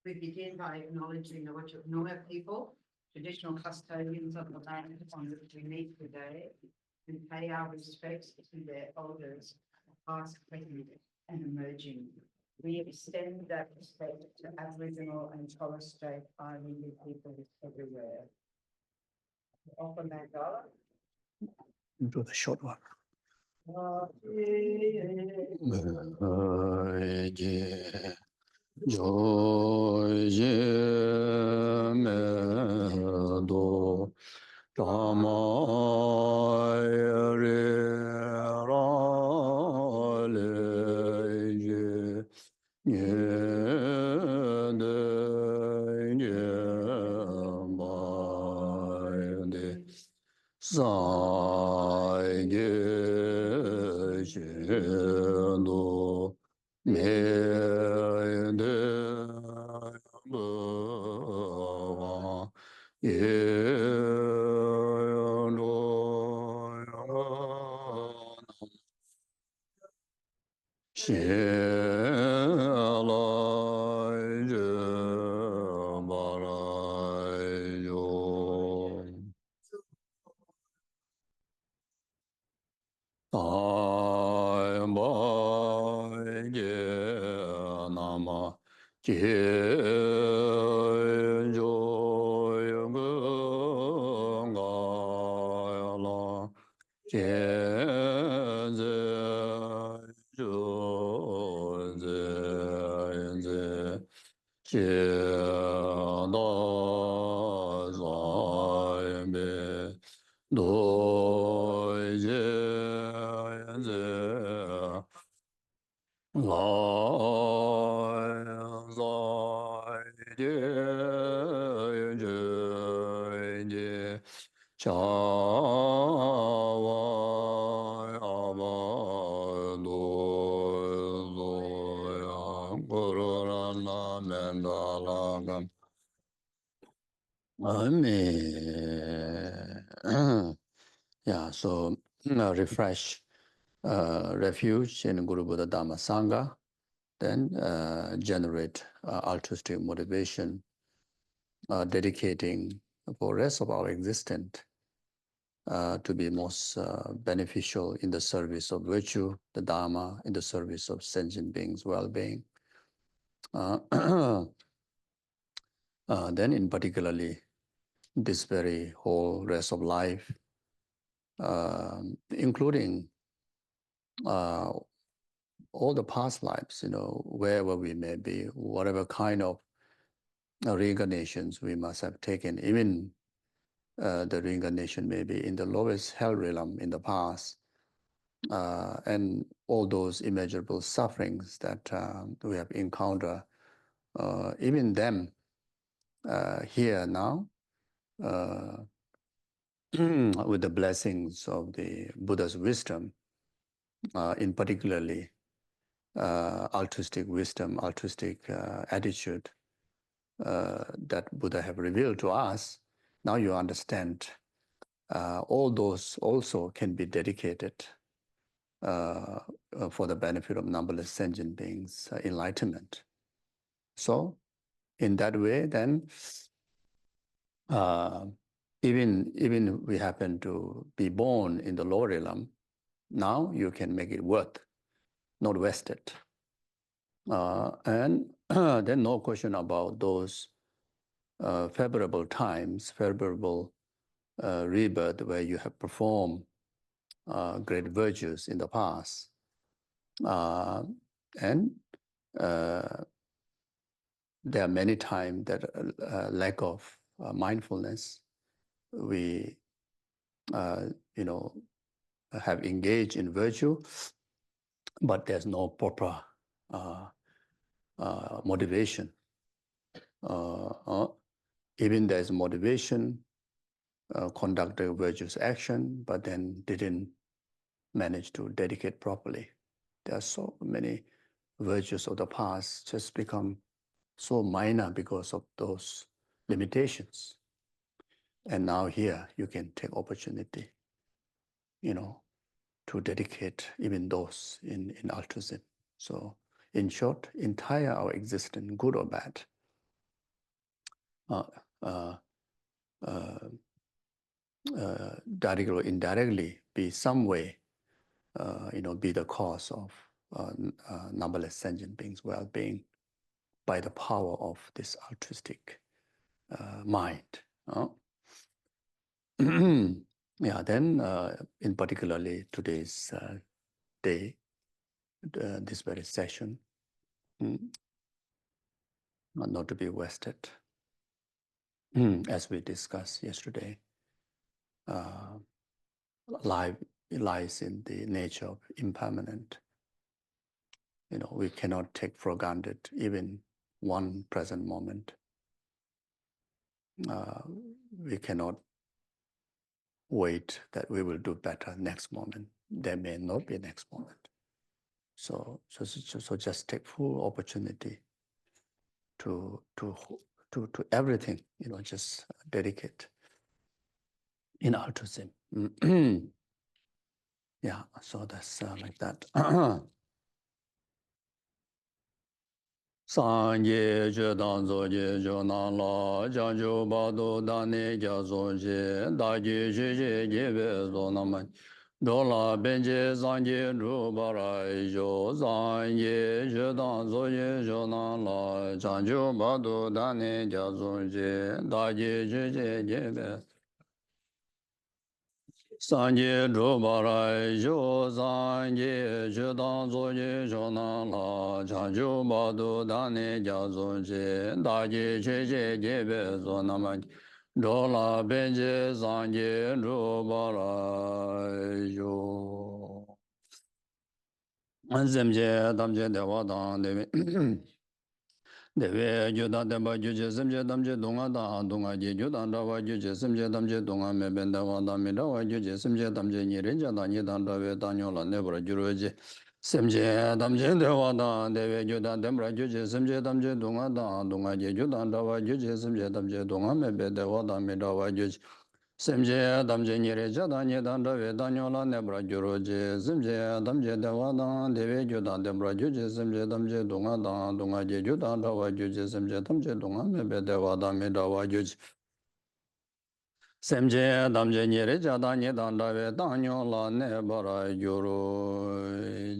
We begin by acknowledging the Wajak people, traditional custodians of the land on which we meet today, and pay our respects to their elders, past, present, and emerging. We extend that respect to Aboriginal and Torres Strait Islander peoples everywhere. Offer Mandala. Do the short one. Joy me do Rama re ra le ye de ye ma de sa ye do me de ma ye do xie lai je ba lai yo tai ba ye nama je jo ge ga la je ze jo ze ze je da zai me do je ze la zai je je je cha wa ama do do ya guru na mendala gam yeah, so refresh refuge in Guru Buddha Dhamma Sangha, then generate altruistic motivation, dedicating for rest of our existence to be most beneficial in the service of virtue, the Dharma, in the service of sentient beings' well-being. Then in particularly this very whole rest of life, including all the past lives, wherever we may be, whatever kind of reincarnations we must have taken, even the reincarnation may be in the lowest hell realm in the past, and all those immeasurable sufferings that we have encountered, even them here now, with the blessings of the Buddha's wisdom, in particularly altruistic wisdom, altruistic attitude that Buddha have revealed to us. Now you understand all those also can be dedicated for the benefit of numberless sentient beings' enlightenment. So in that way, then, even we happen to be born in the lower realm, now you can make it worth, not wasted. And then no question about those favorable times, favorable rebirth where you have performed great virtues in the past. And there are many times that lack of mindfulness, we have engaged in virtue, but there's no proper motivation. Even there's motivation, conduct a virtuous action, but then didn't manage to dedicate properly. There are so many virtues of the past just become so minor because of those limitations. And now here you can take opportunity, to dedicate even those in altruism. So in short, entire our existence, good or bad, uh, uh, directly or indirectly be some way, be the cause of numberless sentient beings' well-being by the power of this altruistic mind. Yeah, then in particularly today's day, this very session, not to be wasted, as we discussed yesterday, life lies in the nature of impermanent. We cannot take for granted even one present moment. We cannot wait that we will do better next moment. There may not be next moment. So just take full opportunity to everything. Just dedicate in altruism. Yeah. So that's like that. Sanje je dan zo je jo nan la jang jo ba do dan ne ja zo je da je je be zo na ma do la ben je zang je ru ba ra jo zang ye je dan zo je jo nan la jang jo ba do dan ne ja zo je da je je be Sanje Drubara Jo Sanje Judan Zoje Jona La Janju Badu Dane Jazonje Daji Cheche Jebe Zonama Dola Benje Sanje Drubara Jo Anzemje Damje Dewa Dan Devi Dewe Judan Demba Juje Semje Damje Dunga Dan Dunga Je Judan Dawa Juje Semje Damje Dunga Meben Dawa Dami Dawa Juje Semje Damje Nirenja Dan Yidan Dawe Danyola Nebra Juroje Semje Damje Dewa Dan Dewe Judan Dembra Juje Semje Damje Dunga Dan Dunga Je Judan Dawa Juje Semje Damje Dunga Mebe Dewa Dami Dawa Juje Semje Damje Nirenja Dan Yidan Dawe Danyola Nebra Juroje Semje Damje Dewa Dan Dewe Judan Dembra Juje Semje Damje Dunga Dan Dunga Je Judan Dawa Juje Semje Damje Dunga Mebe Dewa Dami Dawa Juje Semje Damje Nirenja Dan Yidan Dawe Danyola Nebra Juroje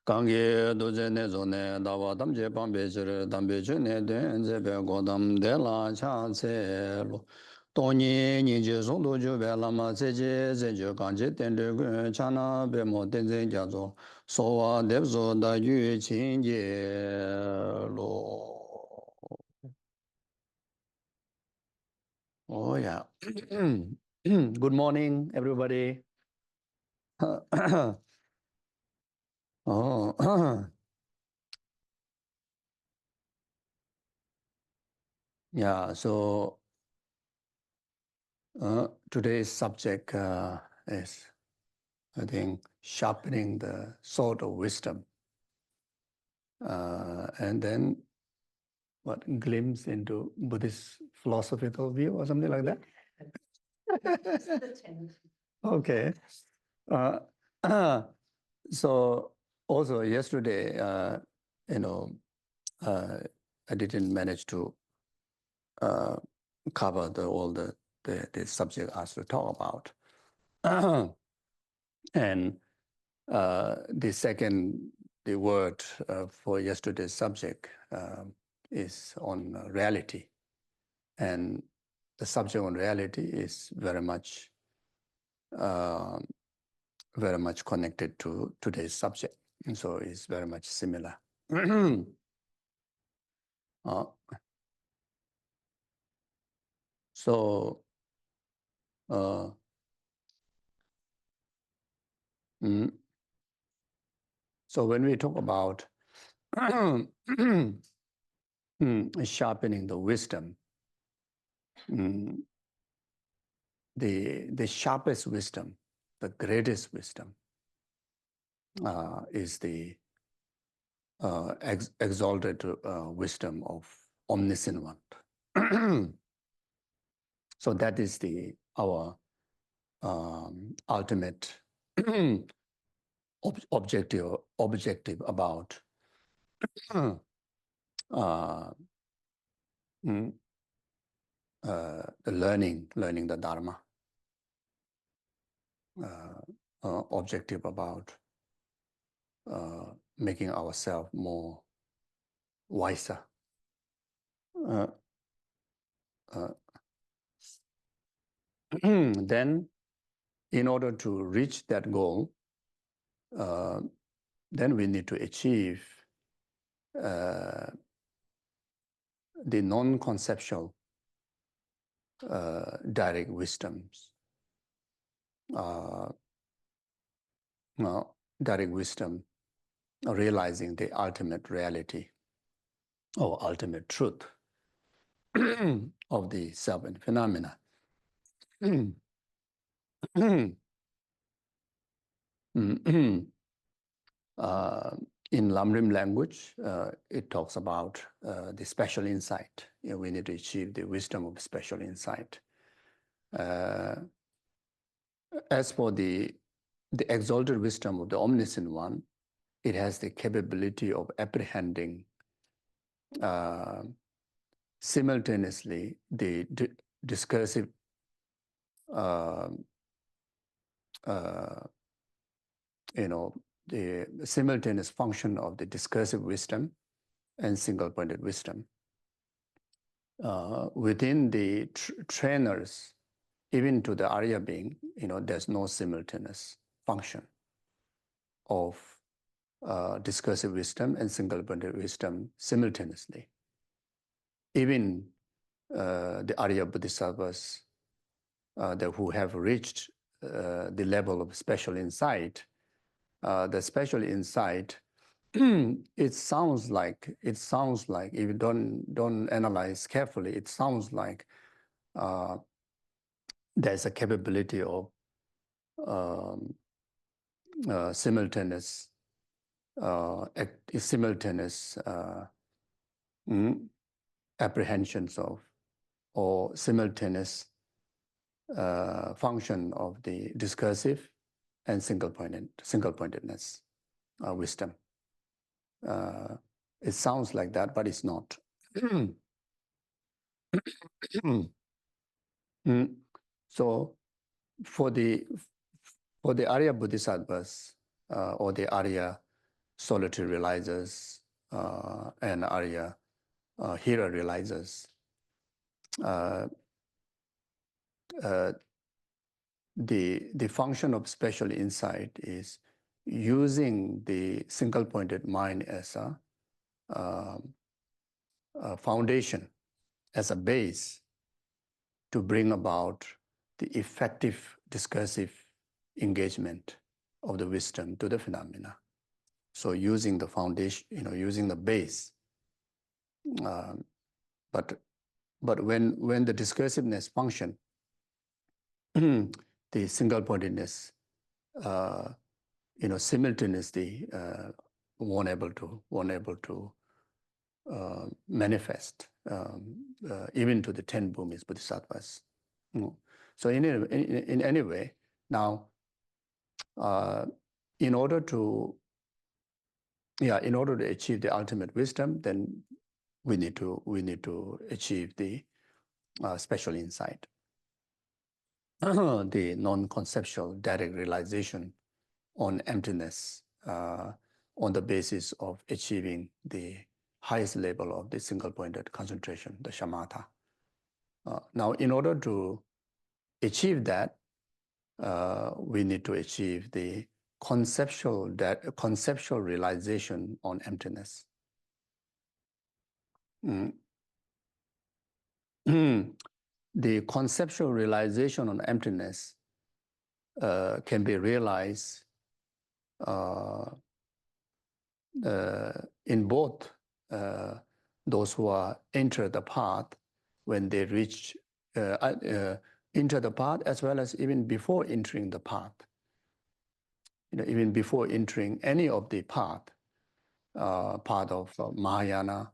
Kange doje ne zone dawa damje pambe chere dambe chune den zebe godam de la cha se lo toni ni je song do jo be la ma se je ze je kanje ten de gu cha na be mo ten zen ja zo so wa de zo da yu qin je lo oh yeah good morning everybody oh yeah so today's subject is, I think, sharpening the sword of wisdom. And then, what, glimpse into Buddhist philosophical view or something like that? Okay. So also yesterday, I didn't manage to cover all the subject I asked to talk about. And the word for yesterday's subject is on reality. And the subject on reality is very much connected to today's subject. And so it's very much similar. So when we talk about sharpening the wisdom, the sharpest wisdom, the greatest wisdom, is the exalted wisdom of omniscient one. So that is our ultimate objective about uh, mm, the learning the Dharma, objective about making ourselves more wiser. Uh, uh, then, in order to reach that goal, then we need to achieve the non-conceptual direct wisdoms. Direct wisdom, realizing the ultimate reality or ultimate truth of the self and phenomena. In Lamrim language, it talks about the special insight. We need to achieve the wisdom of special insight. As for the exalted wisdom of the omniscient one, it has the capability of apprehending simultaneously the discursive the simultaneous function of the discursive wisdom and single-pointed wisdom. Within the trainers, even to the Arya being, there's no simultaneous function of discursive wisdom and single-pointed wisdom simultaneously. Even the Arya Bodhisattvas who have reached the level of special insight, the special insight, it sounds like if you don't analyze carefully, it sounds like there's a capability of simultaneous apprehensions of or simultaneous function of the discursive and single-pointedness wisdom. It sounds like that, but it's not. So for the Arya Bodhisattvas or the Arya solitary realizers and Arya hero realizers, the function of special insight is using the single-pointed mind as a foundation, as a base to bring about the effective discursive engagement of the wisdom to the phenomena. So using the foundation, using the base. But when the discursiveness function, the single-pointedness, simultaneously won't able to manifest even to the 10 Bhumis Bodhisattvas. So in any way, now in order to achieve the ultimate wisdom, then we need to achieve the special insight, the non-conceptual direct realization on emptiness on the basis of achieving the highest level of the single-pointed concentration, the shamatha. Now, in order to achieve that, we need to achieve the conceptual realization on emptiness. The conceptual realization on emptiness can be realized in both those who are enter the path when they reach enter the path, as well as even before entering the path. Even before entering any of the path of Mahayana,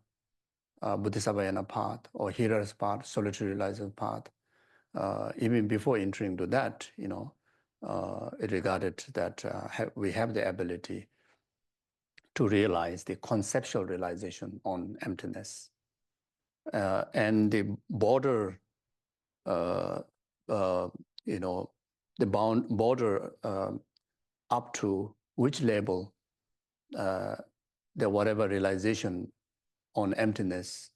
Bodhisattvayana path, or Hearer's path, solitary realizer path. Even before entering to that, it regarded that we have the ability to realize the conceptual realization on emptiness. And the border, the border up to which level the whatever realization on emptiness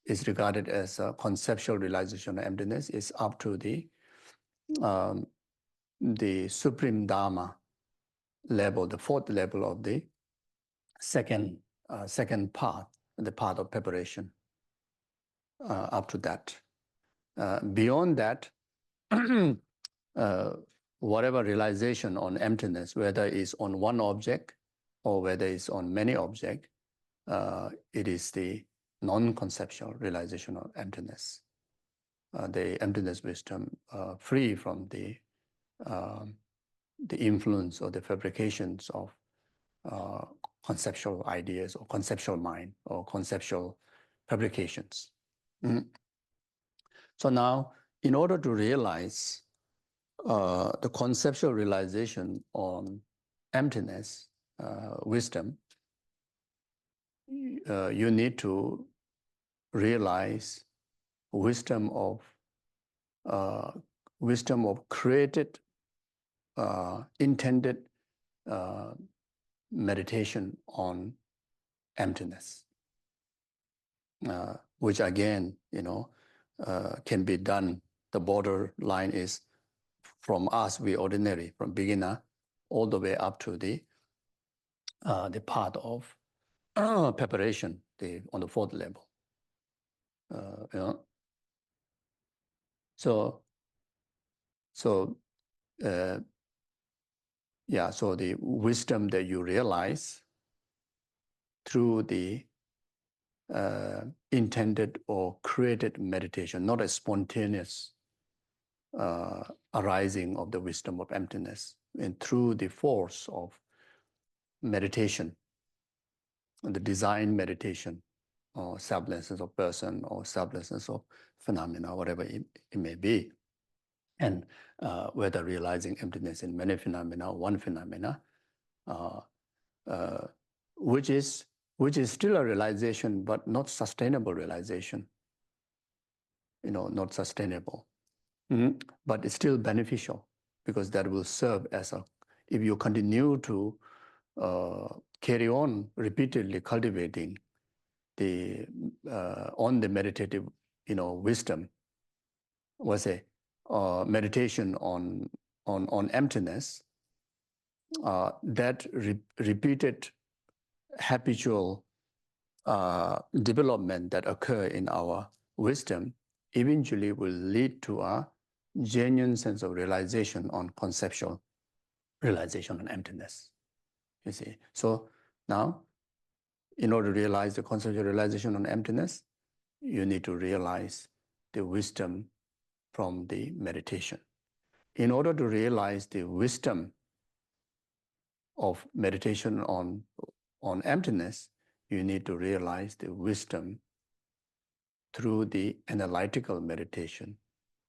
is regarded as a conceptual realization of emptiness is up to the supreme Dharma level, the fourth level of the second path, the path of preparation, up to that. Beyond that, whatever realization on emptiness, whether it's on one object or whether it's on many objects, it is the non-conceptual realization of emptiness. The emptiness wisdom, free from the influence or the fabrications of conceptual ideas or conceptual mind or conceptual fabrications. So now, in order to realize the conceptual realization on emptiness, wisdom, you need to realize wisdom of created, intended meditation on emptiness, which again, can be done. The borderline is from us, we ordinary, from beginner, all the way up to the part of preparation, on the fourth level. So the wisdom that you realize through the intended or created meditation, not a spontaneous arising of the wisdom of emptiness, and through the force of meditation, the design meditation, or selflessness of person, or selflessness of phenomena, whatever it may be, and whether realizing emptiness in many phenomena, one phenomena, which is still a realization, but not sustainable realization. Not sustainable, but it's still beneficial, because that will serve as if you continue to carry on repeatedly cultivating on the meditative, wisdom, meditation on emptiness, that repeated habitual development that occur in our wisdom eventually will lead to a genuine sense of realization on conceptual realization on emptiness. You see, so now, in order to realize the conceptual realization on emptiness, you need to realize the wisdom from the meditation. In order to realize the wisdom of meditation on emptiness, you need to realize the wisdom through the analytical meditation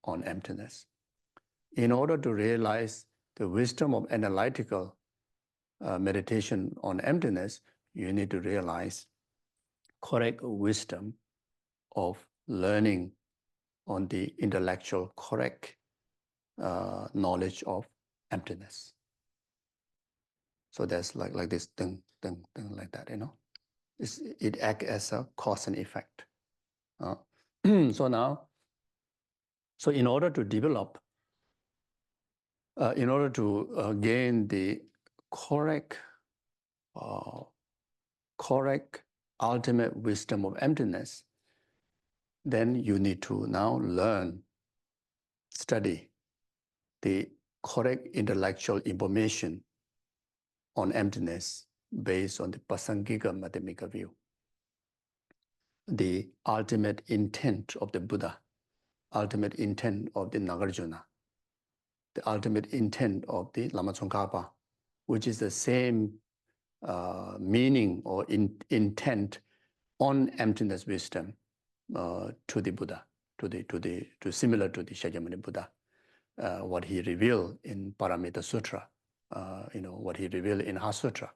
on emptiness. In order to realize the wisdom of analytical meditation on emptiness, you need to realize correct wisdom of learning on the intellectual correct knowledge of emptiness. So there's like this thing like that, it acts as a cause and effect. So in order to develop, in order to gain the correct ultimate wisdom of emptiness, then you need to now study the correct intellectual information on emptiness based on the Pasangika Madhyamika view. The ultimate intent of the Buddha, ultimate intent of the Nagarjuna, the ultimate intent of the Lama Tsongkhapa, which is the same meaning or intent on emptiness wisdom to the Buddha, to similar to the Shakyamuni Buddha, what he revealed in Paramita Sutra, what he revealed in Heart Sutra.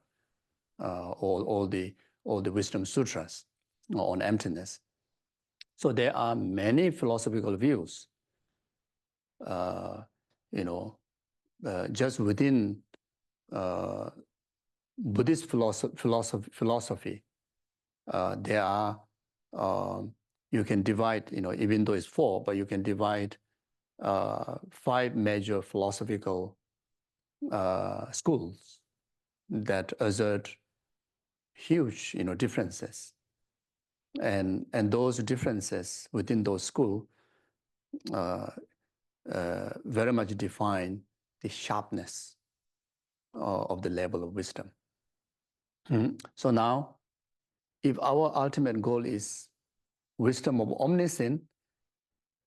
all the wisdom sutras on emptiness. So there are many philosophical views, just within Buddhist philosophy. There are, you can divide, even though it's 4, but you can divide 5 major philosophical schools that assert huge, differences. And those differences within those schools very much define the sharpness of the level of wisdom. So now, if our ultimate goal is wisdom of omniscience,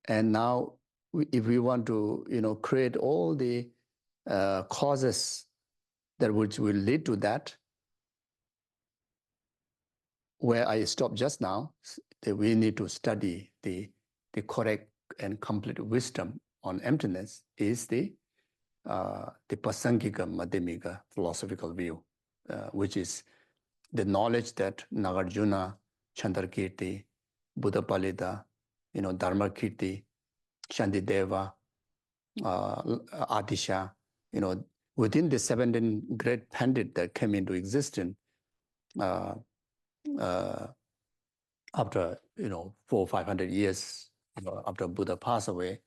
and now if we want to, create all the causes that which will lead to that, where I stopped just now, that we need to study the correct and complete wisdom on emptiness is the Pasangika Madhyamika philosophical view, which is the knowledge that Nagarjuna, Chandrakirti, Buddha Palita, Dharmakirti, Shantideva, Atisha, within the 17 great pandit that came into existence after 400 or 500 years after Buddha passed away,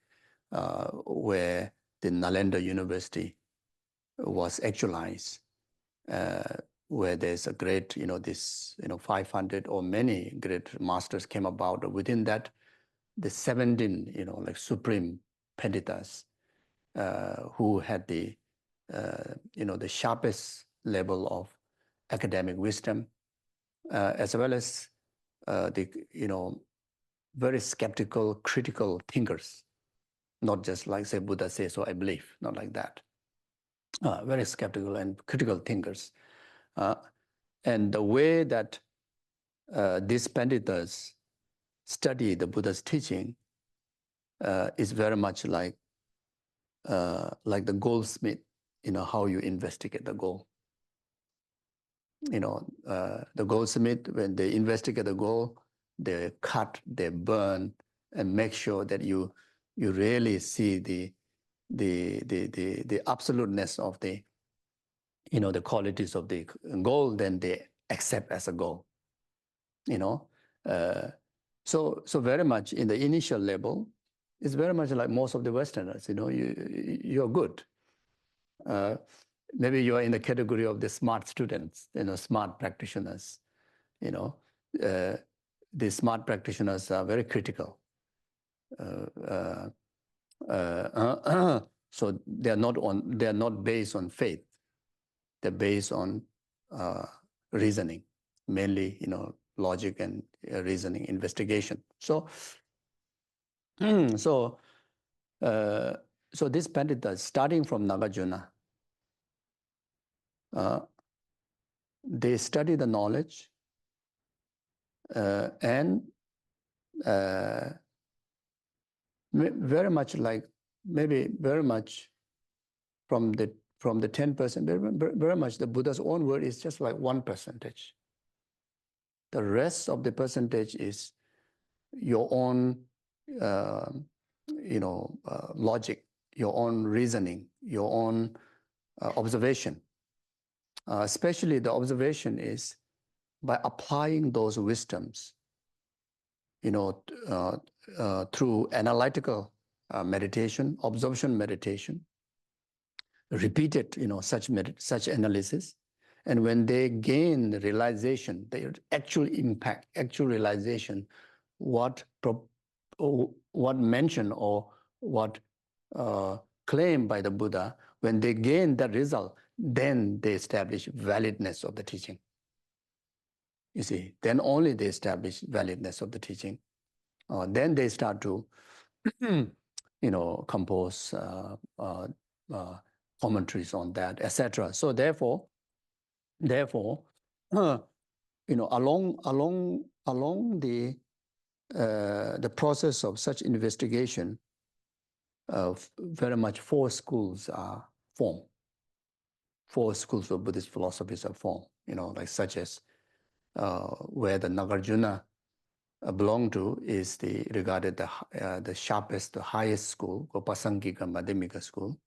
where the Nalanda University was actualized, where there's a great, 500 or many great masters came about. Within that, the 17, like supreme panditas who had the sharpest level of academic wisdom, as well as the, very skeptical, critical thinkers, not just like, say, Buddha says, so I believe, not like that. Very skeptical and critical thinkers. And the way that these panditas study the Buddha's teaching is very much like the goldsmith, how you investigate the gold. The goldsmith, when they investigate the gold, they cut, they burn, and make sure that you really see the absoluteness of the the qualities of the gold, then they accept as a gold. So very much in the initial level, it's very much like most of the Westerners. You're good. Maybe you are in the category of the smart students, smart practitioners. The smart practitioners are very critical. So they are not based on faith. They're based on reasoning, mainly, logic and reasoning, investigation. So so this panditas, starting from Nagarjuna, they study the knowledge and very much like, maybe very much from the 10%, very much the Buddha's own word is just like 1%. The rest of the percentage is your own, logic, your own reasoning, your own observation. Especially the observation is by applying those wisdoms, through analytical meditation, observation meditation, repeated, such analysis. And when they gain realization, the actual impact, actual realization, what mentioned or what claimed by the Buddha, when they gain that result, then they establish validness of the teaching. You see, then only they establish validness of the teaching. Then they start to, compose commentaries on that, etc. So therefore, along the process of such investigation, very much 4 schools are formed. four schools of Buddhist philosophies are formed, like such as where the Nagarjuna belong to is regarded the sharpest, the highest school, Pasangika Madhyamika school.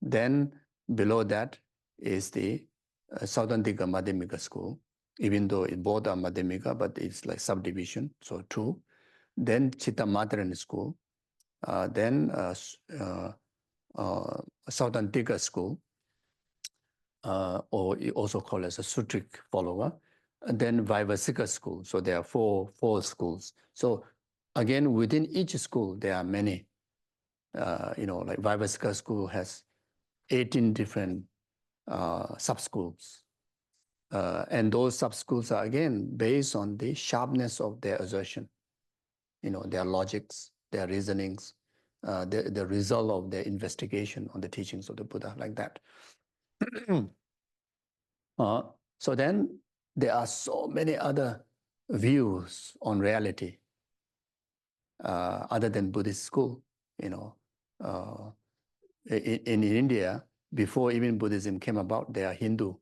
Then below that is the Sautrantika Madhyamika school, even though both are Madhyamika, but it's like subdivision, so two. Then Chittamatharan school, then Sautrantika school, or also called as a Sutric follower, and then Vaivasika school. So there are four schools. So again, within each school, there are many, like Vaivasika school has 18 different sub-schools. And those sub-schools are again based on the sharpness of their assertion, their logics, their reasonings, the result of their investigation on the teachings of the Buddha, like that. So then there are so many other views on reality other than Buddhist school. In India, before even Buddhism came about, there are Hindu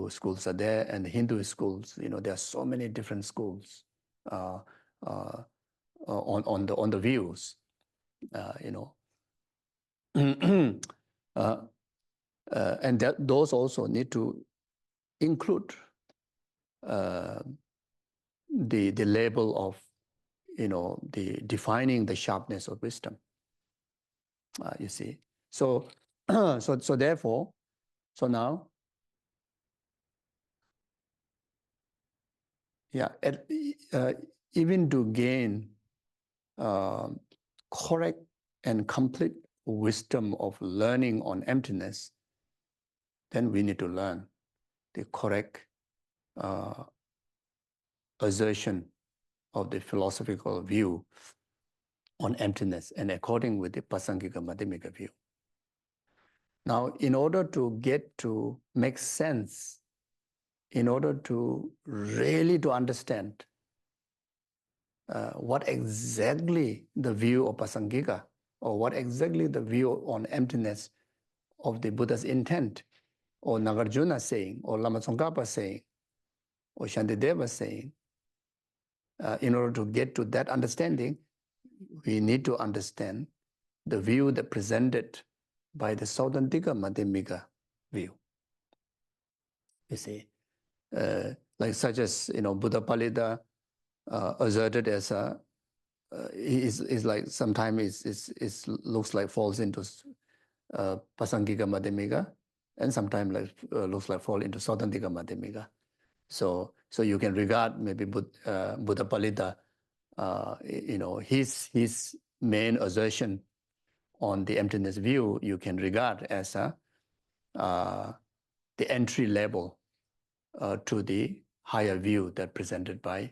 schools are there, and Hindu schools, there are so many different schools on the views, and those also need to include the label of the defining the sharpness of wisdom. You see, so therefore, so now, yeah, even to gain correct and complete wisdom of learning on emptiness, then we need to learn the correct assertion of the philosophical view on emptiness, and according with the Pasangika Madhyamika view. Now, in order to get to make sense, in order to really to understand what exactly the view of Pasangika, or what exactly the view on emptiness of the Buddha's intent, or Nagarjuna saying, or Lama Tsongkhapa saying, or Shantideva saying, in order to get to that understanding, we need to understand the view that presented by the Sautrantika Madhyamika view. You see, like such as Buddha Palita asserted as a is like sometimes it looks like falls into Pasangika Madhyamika, and sometimes like looks like fall into Sautrantika Madhyamika. So you can regard maybe Buddha Palita, his main assertion on the emptiness view, you can regard as the entry level to the higher view that presented by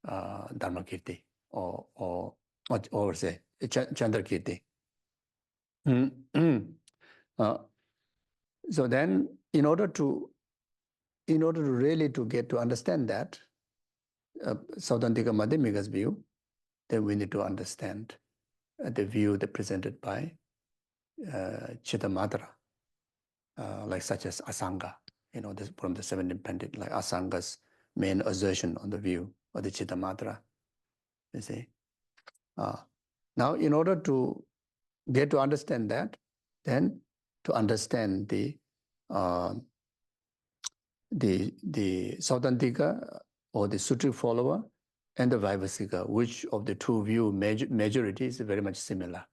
Dharmakirti or say Chandrakirti. So then, in order to really to get to understand that Sautrantika Madhyamika's view, then we need to understand the view that presented by Chittamatra, like such as Asanga, from the seven independent, like Asanga's main assertion on the view of the Chittamatra, you see. Now, in order to get to understand that, then to understand the Sautrantika or the Sutric follower and the Vaivasika, which of the two view majority is very much similar,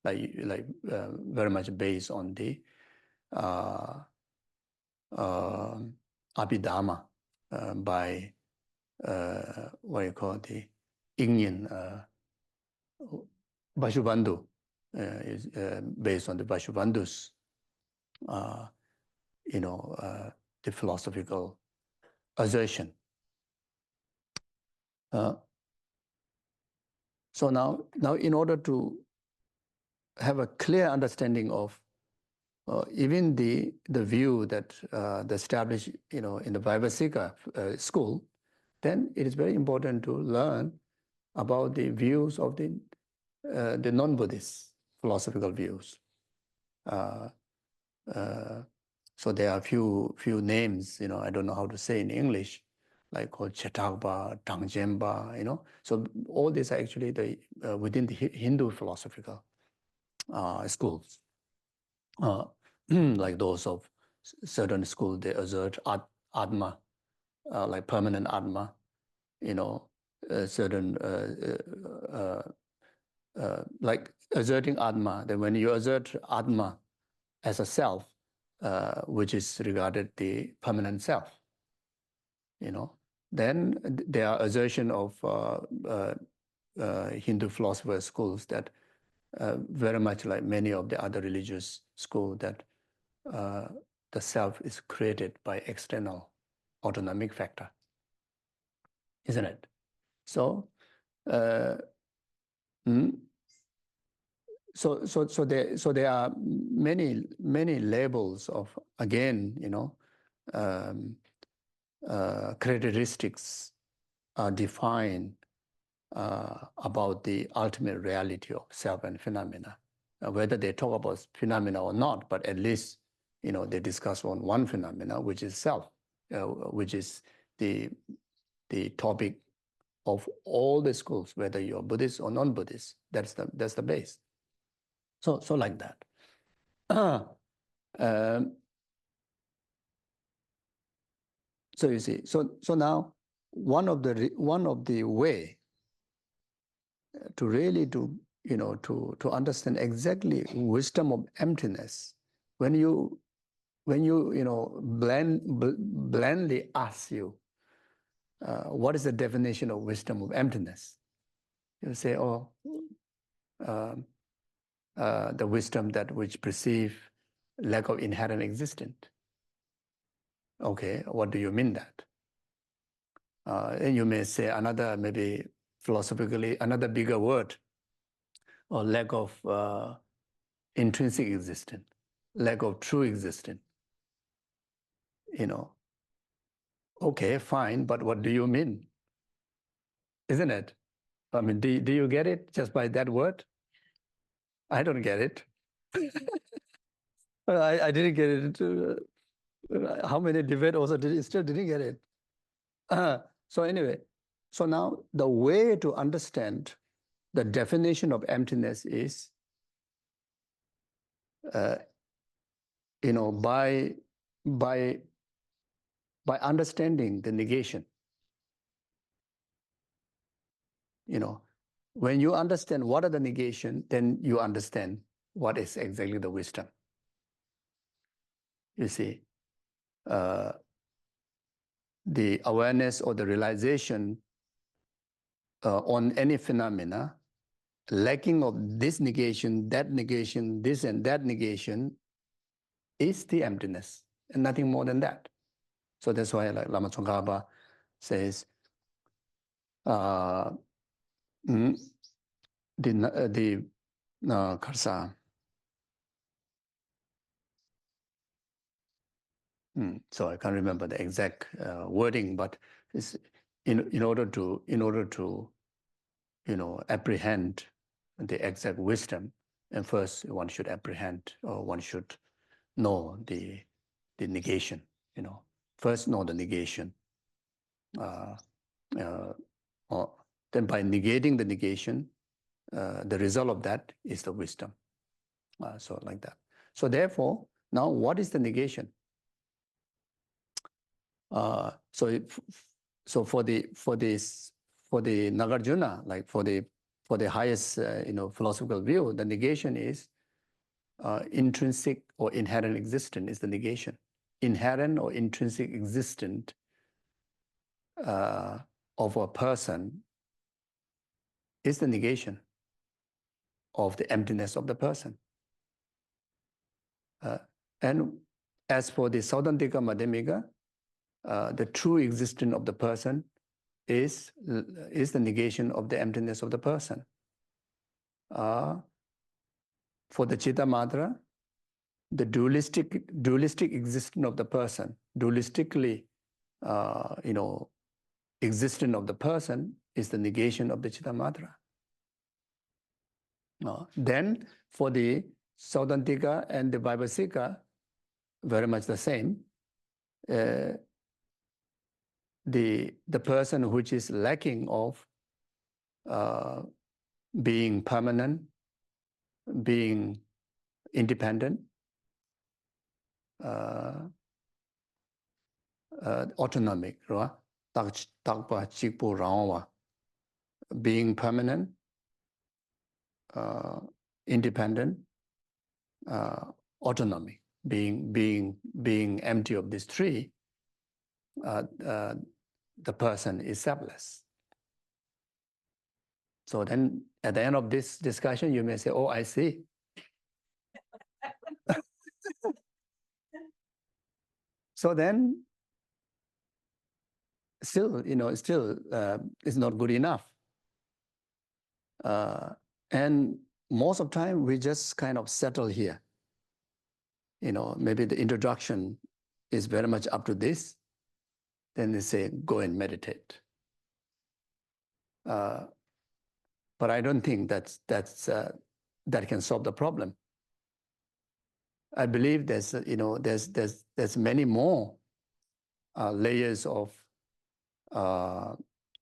like very much based on the Abhidharma by what you call the Indian Vasubandhu, is based on the Vasubandhu's the philosophical assertion. So now in order to have a clear understanding of even the view that established in the Vaivasika school, then it is very important to learn about the views of the non-Buddhist philosophical views. So there are few names, I don't know how to say in English, like called Chetagba, Tangjemba, So all these are actually within the Hindu philosophical schools, like those of certain schools. They assert Atma, like permanent Atma, certain like asserting Atma. Then when you assert Atma as a self, which is regarded the permanent self, then there are assertion of Hindu philosopher schools that very much like many of the other religious schools, that the self is created by external autonomic factor, isn't it? So, so there are many labels of, again, characteristics are defined about the ultimate reality of self and phenomena. Whether they talk about phenomena or not, but at least they discuss on one phenomena, which is self, which is the topic of all the schools, whether you're Buddhist or non-Buddhist. That's the base. So like that. So you see, so now one of the way to really to understand exactly wisdom of emptiness, when you blandly ask you what is the definition of wisdom of emptiness, you say, oh, the wisdom that which perceive lack of inherent existence. Okay, what do you mean that? And you may say another, maybe philosophically, another bigger word, or lack of intrinsic existence, lack of true existence. Okay, fine, but what do you mean? Isn't it? I mean, do you get it just by that word? I don't get it. I didn't get it. How many debate also still didn't get it. So anyway, so now the way to understand the definition of emptiness is, by understanding the negation. When you understand what are the negation, then you understand what is exactly the wisdom. You see, the awareness or the realization on any phenomena, lacking of this negation, this and that negation, is the emptiness, and nothing more than that. So that's why, like Lama Tsongkhapa says, Kharsa. So I can't remember the exact wording, but it's in order to apprehend the exact wisdom, and first one should apprehend, or one should know the negation. First know the negation, or then by negating the negation, the result of that is the wisdom. So like that. So therefore, now what is the negation? So for the Nagarjuna, like for the highest philosophical view, the negation is intrinsic or inherent existence is the negation. Inherent or intrinsic existence of a person is the negation of the emptiness of the person. And as for the Sautrantika Madhyamika, the true existence of the person is the negation of the emptiness of the person. For the Chittamatra, the dualistic existence of the person, dualistically, existence of the person is the negation of the Chittamatra. Then for the Sautrantika and the Vaibhasika, very much the same. The person which is lacking of being permanent, being independent, autonomic, right? Being permanent, independent, autonomy, being empty of these three, the person is selfless. So then at the end of this discussion, you may say, oh, I see. So then still, it's not good enough. And most of the time, we just kind of settle here. Maybe the introduction is very much up to this. Then they say, go and meditate. But I don't think that can solve the problem. I believe there's many more layers of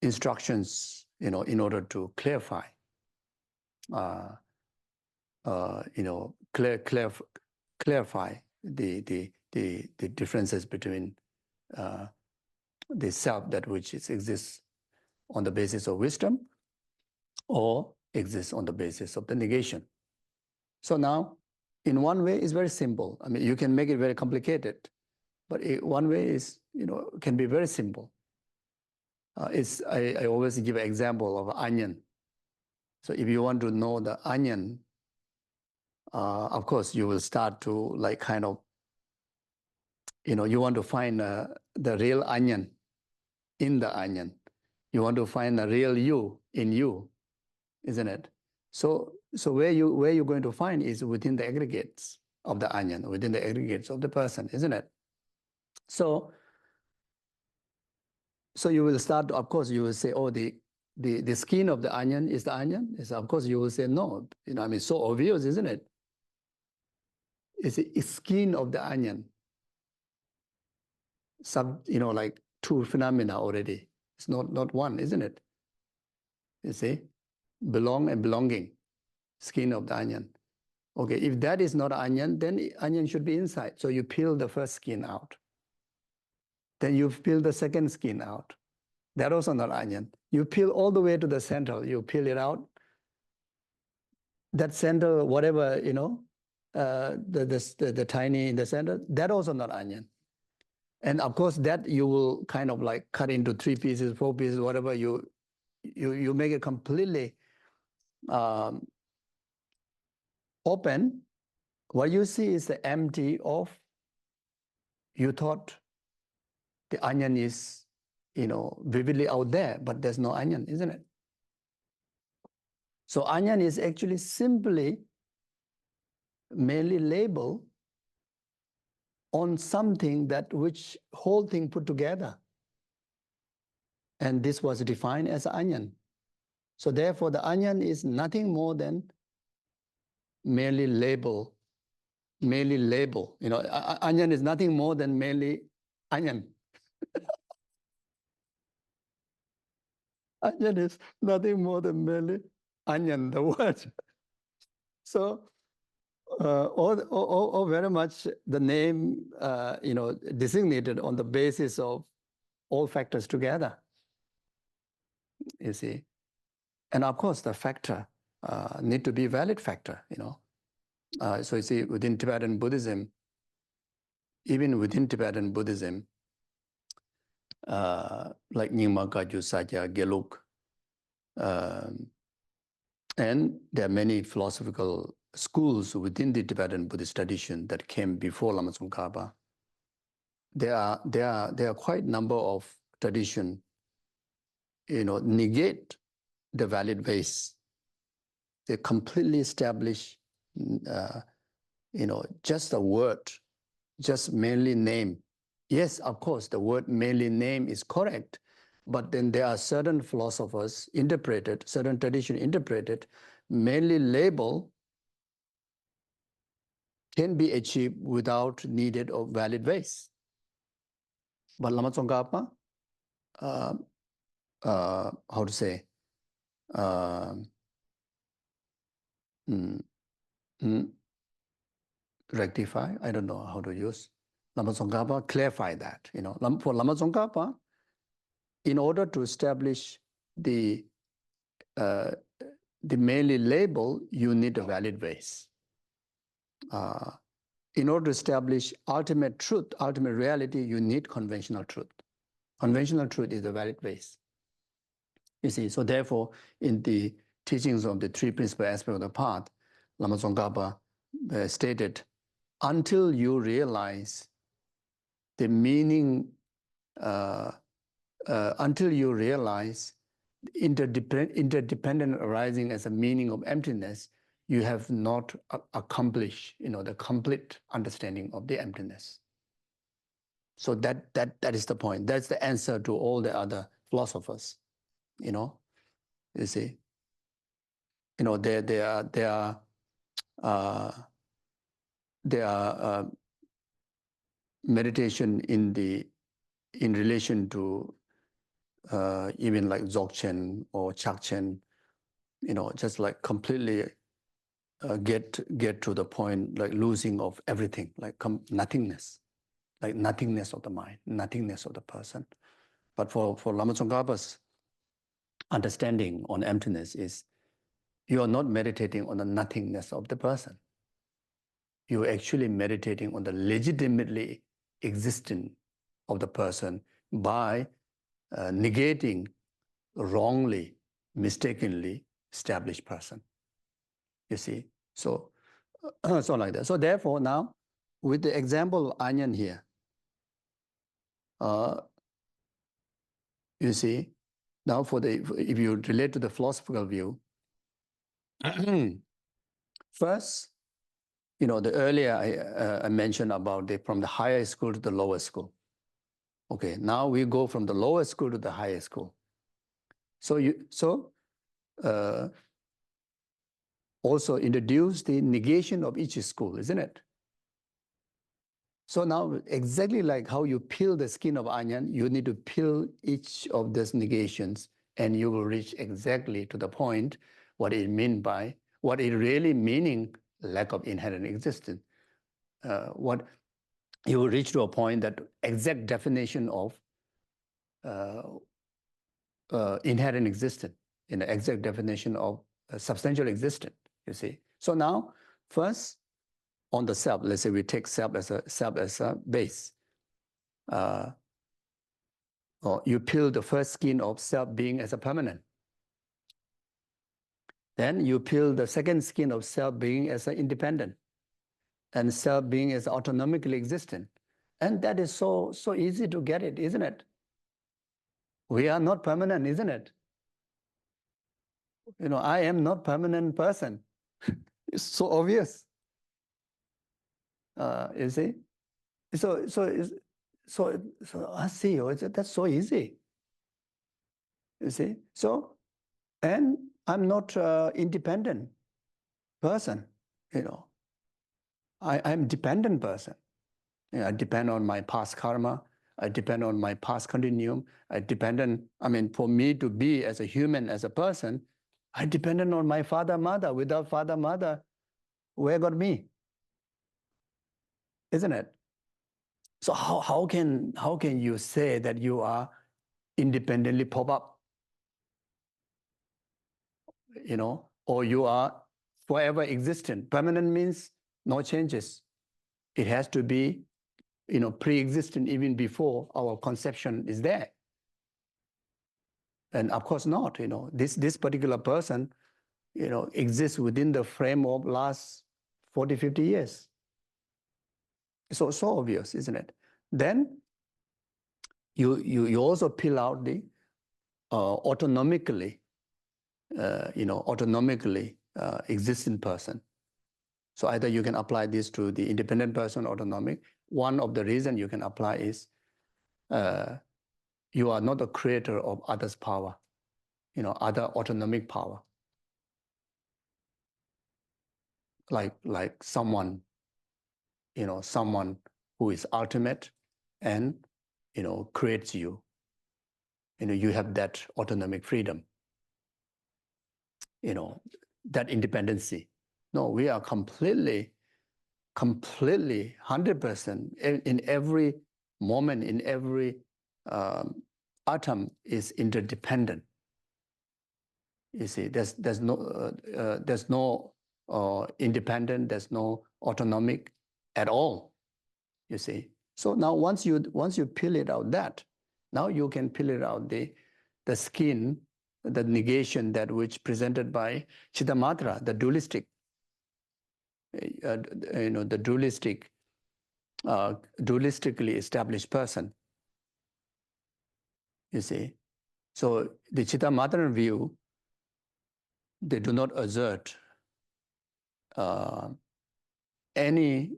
instructions, in order to clarify, clarify the differences between the self that which exists on the basis of wisdom or exists on the basis of the negation. So now, in one way, it's very simple. I mean, you can make it very complicated, but one way is, can be very simple. I always give an example of an onion. So if you want to know the onion, of course, you will start to you want to find the real onion in the onion. You want to find the real you in you, isn't it? So where you're going to find is within the aggregates of the onion, within the aggregates of the person, isn't it? So you will start, of course, you will say, oh, the skin of the onion is the onion. Yes, of course, you will say, no, so obvious, isn't it? It's the skin of the onion. Like two phenomena already. It's not one, isn't it? You see? Belong and belonging, skin of the onion. Okay, if that is not onion, then the onion should be inside. So you peel the first skin out. Then you peel the second skin out. That also not onion. You peel all the way to the center. You peel it out. That center, whatever, the tiny in the center, that also not onion. And of course, that you will kind of like cut into 3 pieces, 4 pieces, whatever. You make it completely open. What you see is the empty of, you thought the onion is, vividly out there, but there's no onion, isn't it? So onion is actually simply merely label on something that which whole thing put together. And this was defined as onion. So therefore the onion is nothing more than merely label. Onion is nothing more than merely onion. Onion is nothing more than merely onion, the word. So, or very much the name, designated on the basis of all factors together, you see. And of course, the factor need to be valid factor, So you see, within Tibetan Buddhism, even within Tibetan Buddhism, like Nyingma Kagyu Satya Geluk, and there are many philosophical schools within the Tibetan Buddhist tradition that came before Lama Tsongkhapa. There are quite a number of tradition, negate the valid ways. They completely establish, just a word, just merely name. Yes, of course, the word merely name is correct, but then there are certain philosophers interpreted, certain tradition interpreted, merely label can be achieved without needed or valid ways. But Lama Tsongkhapa, how to say, mm, mm, rectify, I don't know how to use. Lama Tsongkhapa clarify that, for Lama Tsongkhapa, in order to establish the mainly label, you need a valid ways. In order to establish ultimate truth, ultimate reality, you need conventional truth. Conventional truth is the valid ways. You see, so therefore, in the teachings of the three principal aspects of the path, Lama Tsongkhapa stated, until you realize the meaning, until you realize interdependent arising as a meaning of emptiness, you have not accomplished, the complete understanding of the emptiness. So that is the point. That's the answer to all the other philosophers. You see, there are meditation in relation to even like Dzogchen or Chakchen, just like completely get to the point like losing of everything, like nothingness, like nothingness of the mind, nothingness of the person. But for Lama Tsongkhapa's understanding on emptiness is, you are not meditating on the nothingness of the person. You are actually meditating on the legitimately existence of the person by negating wrongly, mistakenly established person. You see, so like that. So therefore, now with the example onion here, you see, now if you relate to the philosophical view, first, the earlier I mentioned about from the higher school to the lower school. Okay, now we go from the lower school to the higher school. So also introduce the negation of each school, isn't it? So now, exactly like how you peel the skin of onion, you need to peel each of these negations, and you will reach exactly to the point what it really meaning lack of inherent existence. What you will reach to a point that exact definition of inherent existence, exact definition of substantial existence. You see. So now, first, on the self, let's say we take self as a base. Or you peel the first skin of self-being as a permanent. Then you peel the second skin of self-being as an independent, and self-being as autonomically existent. And that is so easy to get it, isn't it? We are not permanent, isn't it? I am not permanent person. It's so obvious. You see? So I see, that's so easy. You see? So, and I'm not independent person, I'm dependent person. I depend on my past karma. I depend on my past continuum. For me to be as a human, as a person, I dependent on my father, mother. Without father, mother, where got me? Isn't it? So how can you say that you are independently pop up? Or you are forever existent. Permanent means no changes. It has to be, pre-existent even before our conception is there. And of course not, this particular person, exists within the frame of last 40, 50 years. So obvious, isn't it? Then you also peel out the autonomically existing person. So either you can apply this to the independent person, autonomic. One of the reasons you can apply is you are not a creator of others' power, other autonomic power. Like someone someone who is ultimate and, creates you. You have that autonomic freedom, that independency. No, we are completely 100% in every moment, in every atom is interdependent. You see, there's no independent, there's no autonomic at all. You see, so now once you peel it out, now you can peel it out the skin, the negation that which presented by Chittamatra, the dualistic, the dualistically established person. You see, so the Chittamatra view, they do not assert any,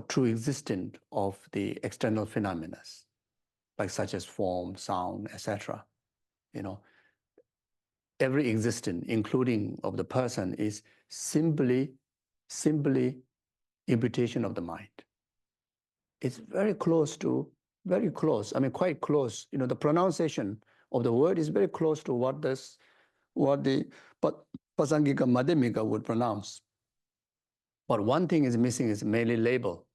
true existence of the external phenomena, like such as form, sound, etc. Every existence, including of the person, is simply imputation of the mind. It's very close, I mean, quite close. The pronunciation of the word is very close to what the Pasangika Madhyamika would pronounce. But one thing is missing is merely label.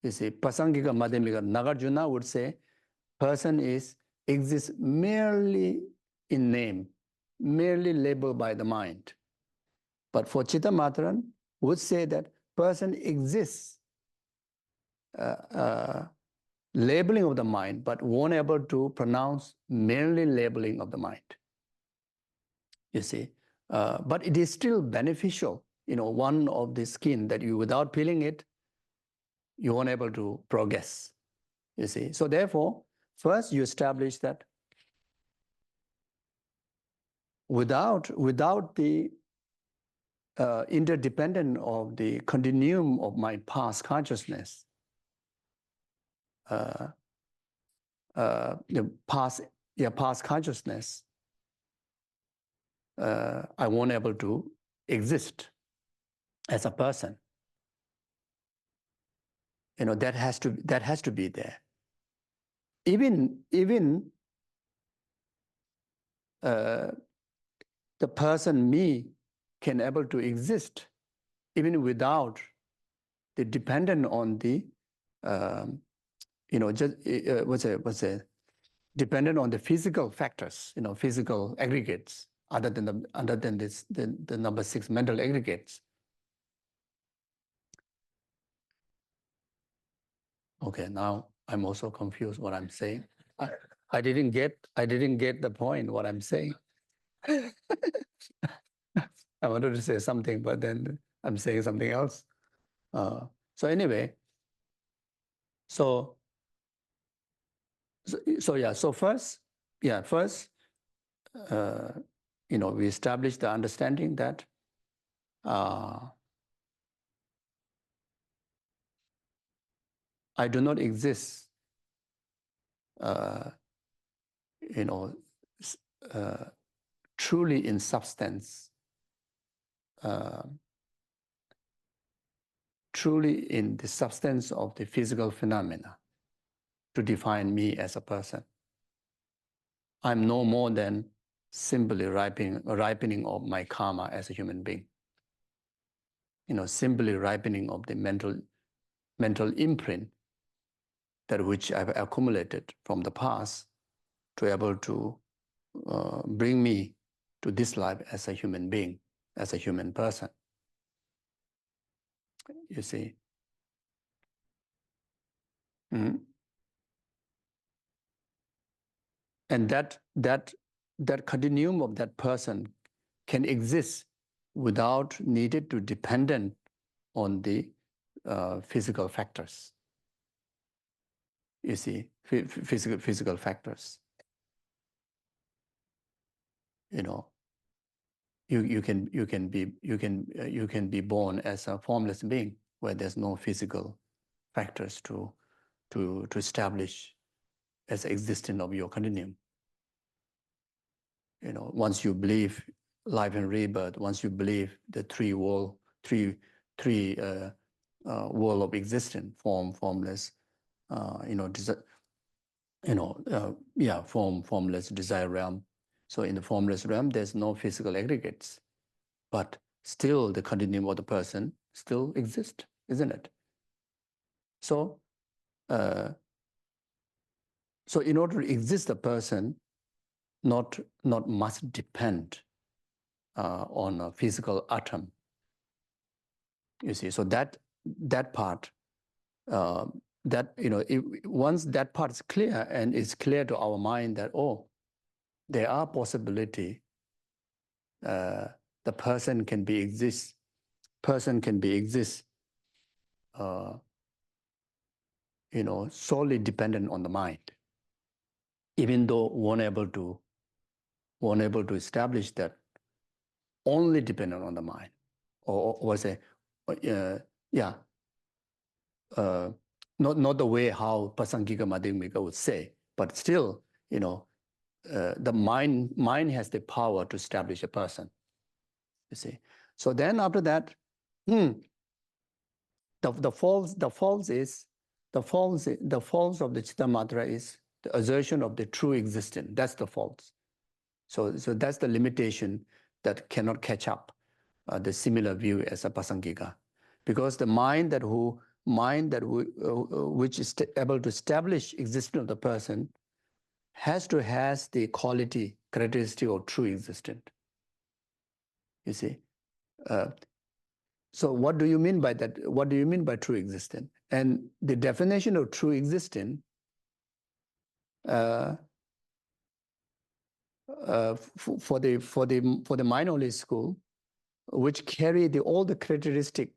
You see, Pasangika Madhyamika, Nagarjuna would say, person exists merely in name, merely labeled by the mind. But for Chittamatran, would say that person exists labeling of the mind, but won't able to pronounce merely labeling of the mind. You see, but it is still beneficial. One of the skin that you, without peeling it, you won't able to progress. You see, so therefore, first you establish that without the interdependent of the continuum of my past consciousness, the past consciousness, I won't able to exist as a person. That has to be there. Even the person me can able to exist even without the dependent on the dependent on the physical factors, physical aggregates, other than the number 6 mental aggregates. Okay, now I'm also confused what I'm saying. I didn't get the point what I'm saying. I wanted to say something, but then I'm saying something else. So anyway, so first, we established the understanding that I do not exist, truly in substance, truly in the substance of the physical phenomena to define me as a person. I'm no more than simply ripening of my karma as a human being. Simply ripening of the mental imprint that which I've accumulated from the past to able to bring me to this life as a human being, as a human person. You see. Mm-hmm. And that continuum of that person can exist without needed to dependent on the physical factors. You see, physical factors. You can be born as a formless being where there's no physical factors to establish as existence of your continuum. Once you believe life and rebirth, once you believe the three world of existence, formless, formless desire realm. So in the formless realm, there's no physical aggregates, but still the continuum of the person still exists, isn't it? So, so in order to exist, the person not must depend on a physical atom. You see, so that part, once that part is clear and it's clear to our mind that, oh, there are possibility, the person can be exist solely dependent on the mind, even though weren't able to establish that only dependent on the mind, or say, not the way how Pasangika Madhyamika would say, but still, the mind has the power to establish a person. You see. So then after that, the false of the Chittamatra is the assertion of the true existence. That's the false. So that's the limitation that cannot catch up the similar view as a Pasangika, because the mind which is able to establish existence of the person has the quality, characteristic of true existence. You see. So what do you mean by that? What do you mean by true existence? And the definition of true existence for the mind-only school, which carry all the characteristic,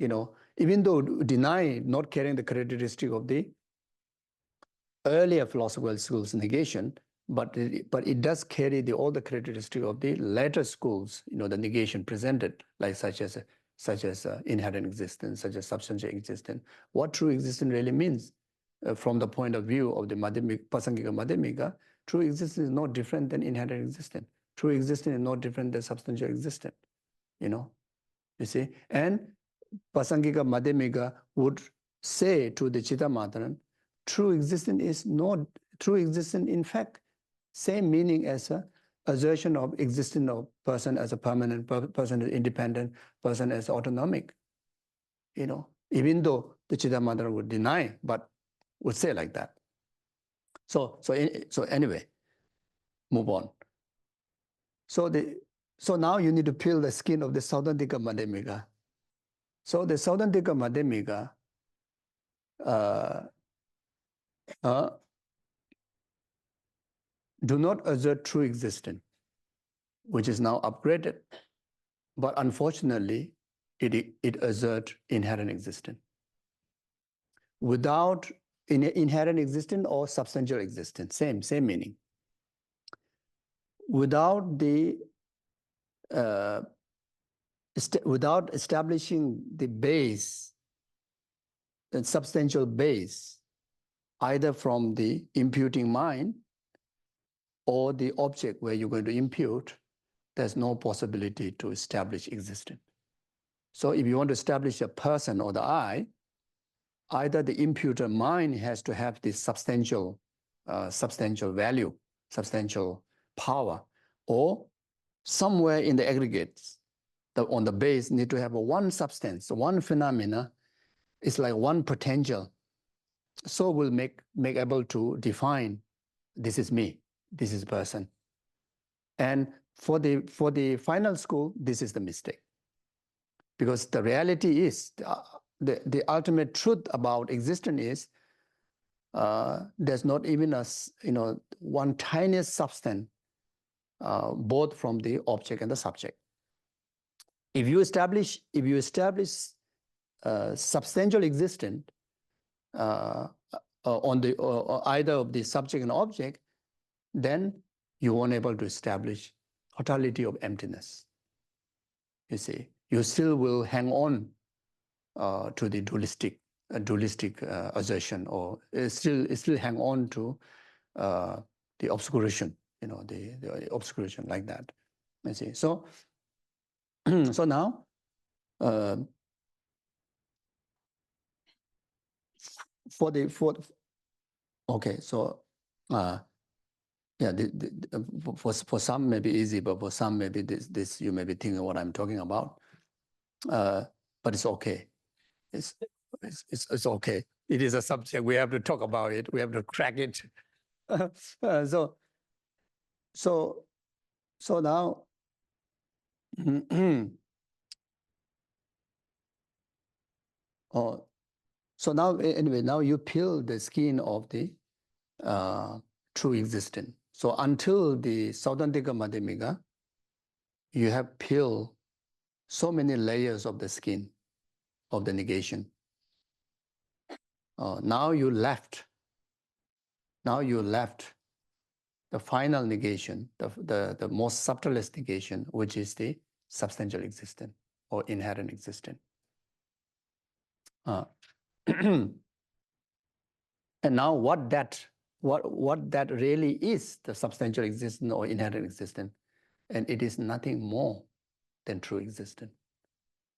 even though deny not carrying the characteristic of the earlier philosophical schools negation, but it does carry all the characteristic of the later schools, the negation presented, like such as inherent existence, such as substantial existence. What true existence really means, from the point of view of the Pasangika Madhyamika, true existence is no different than inherent existence. True existence is no different than substantial existence. You see, and Pasangika Madhyamika would say to the Chittamatra, true existence is not true existence. In fact, same meaning as a assertion of existence of person as a permanent, person as independent, person as autonomic. Even though the Chittamatra would deny, but would say like that. So anyway, move on. So now you need to peel the skin of the Sautrantika Madhyamika. So the Sautrantika Madhyamika do not assert true existence, which is now upgraded, but unfortunately, it asserts inherent existence. Without inherent existence or substantial existence, same meaning. Without without establishing the base, the substantial base, either from the imputing mind or the object where you're going to impute, there's no possibility to establish existence. So if you want to establish a person or the I, either the imputer mind has to have this substantial value, substantial power, or somewhere in the aggregates, on the base need to have one substance, one phenomena. It's like one potential. So we'll make able to define, this is me, this is person. And for the final school, this is the mistake. Because the reality is, the ultimate truth about existence is, there's not even one tiniest substance, both from the object and the subject. If you establish substantial existence on either of the subject and object, then you won't able to establish totality of emptiness. You see, you still will hang on to the dualistic assertion, or still hang on to the obscuration, the obscuration like that. You see, so so now okay, so yeah, for some may be easy, but for some maybe this you may be thinking what I'm talking about. But it's okay. It's okay. It is a subject. We have to talk about it. We have to crack it. So now, oh, so now anyway, now you peel the skin of the true existence. So until the Sautrantika Madhyamika, you have peeled so many layers of the skin of the negation. Now you left the final negation, the most subtlest negation, which is the substantial existence or inherent existence. And now what that really is, the substantial existence or inherent existence, and it is nothing more than true existence,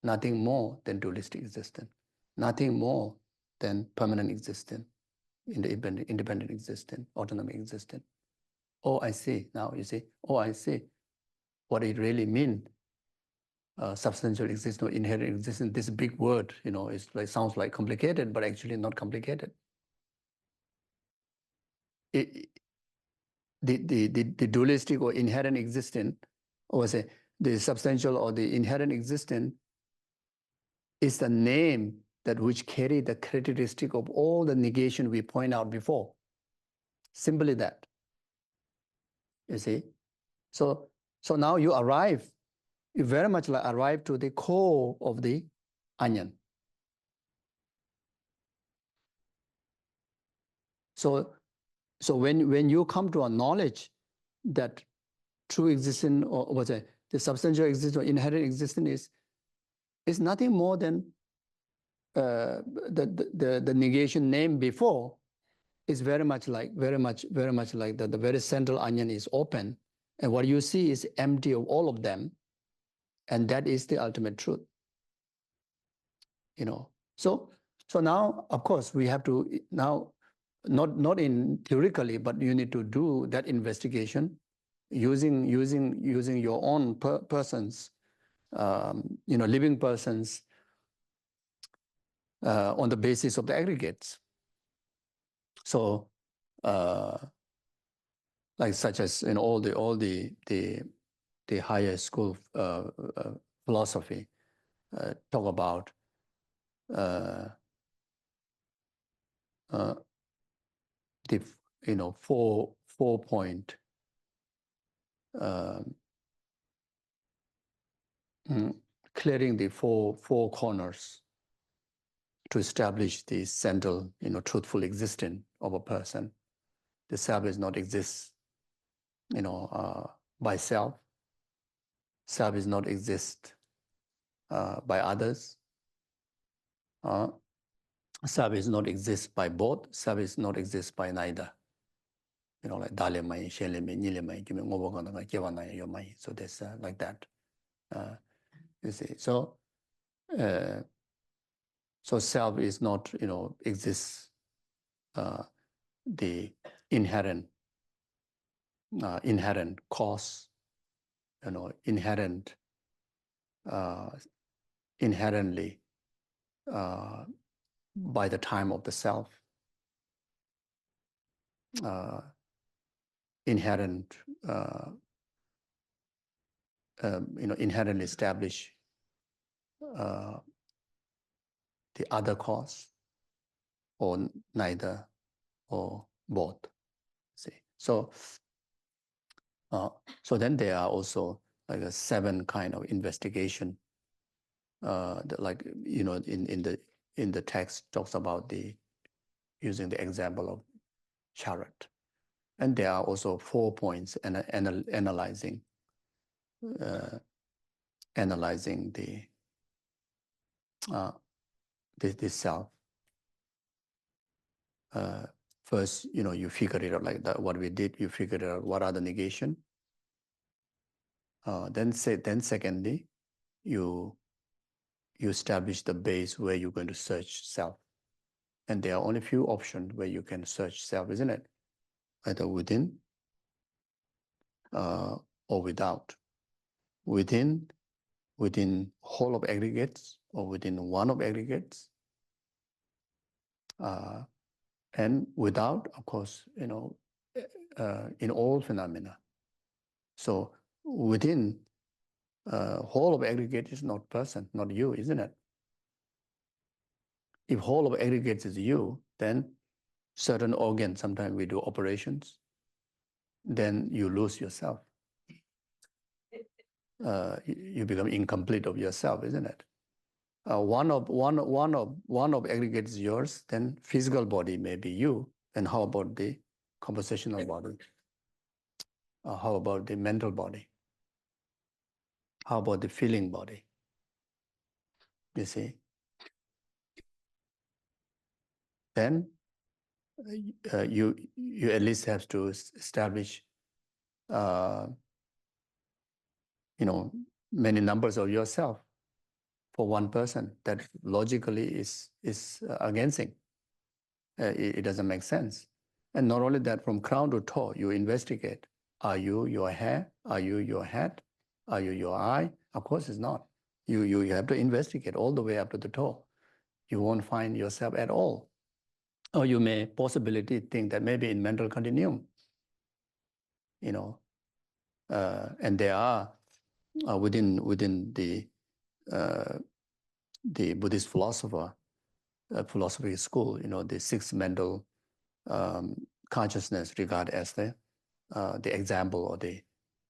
nothing more than dualistic existence, nothing more than permanent existence, independent existence, autonomic existence. Oh, I see. Now you see, oh, I see what it really means. Substantial existence or inherent existence, this big word, sounds like complicated, but actually not complicated. The dualistic or inherent existence, or say the substantial or the inherent existence, is the name that which carry the characteristic of all the negation we point out before. Simply that. You see? So now you very much like arrive to the core of the onion. So when you come to a knowledge that true existence or the substantial existence or inherent existence is nothing more than the negation name before, is very much like the very central onion is open, and what you see is empty of all of them, and that is the ultimate truth. So now, of course, we have to now, not in theoretically, but you need to do that investigation using your own persons, living persons, on the basis of the aggregates. So, like such as in all the higher school philosophy talk about the 4-point clearing the four corners to establish the central, truthful existence of a person. The self is not exist, by self. Self is not exist by others. Self is not exist by both. Self is not exist by neither. Like Dale Mai, Shele Mai, Nile Mai, Jime Ngobogana, Kiwana, Yo Mai. So there's like that. You see. So self is not, exists the inherent cause, inherently by the time of the self, inherent, inherently establish the other cause, or neither, or both. See, so then there are also like a 7 kind of investigation. Like in the text talks about using the example of chariot, and there are also 4 points and analyzing the self. First, you figure it out like that. What we did, you figure it out. What are the negation? Then secondly, you establish the base where you're going to search self, And there are only few options where you can search self, isn't it? Either within or without. Within whole of aggregates or within one of aggregates. And without, of course, in all phenomena. So within whole of aggregate is not person, not you, isn't it? If whole of aggregates is you, then certain organs, sometimes we do operations, then you lose yourself. You become incomplete of yourself, isn't it? One of aggregates is yours, then physical body may be you. And how about the compositional body? How about the mental body? How about the feeling body? You see? Then you at least have to establish many numbers of yourself for one person. That logically is against it. It doesn't make sense. And not only that, from crown to toe, you investigate. Are you your hair? Are you your head? Are you your eye? Of course it's not. You have to investigate all the way up to the toe. You won't find yourself at all. Or you may possibility think that maybe in mental continuum, and there are within the Buddhist philosophy school, the six mental consciousness regarded as the example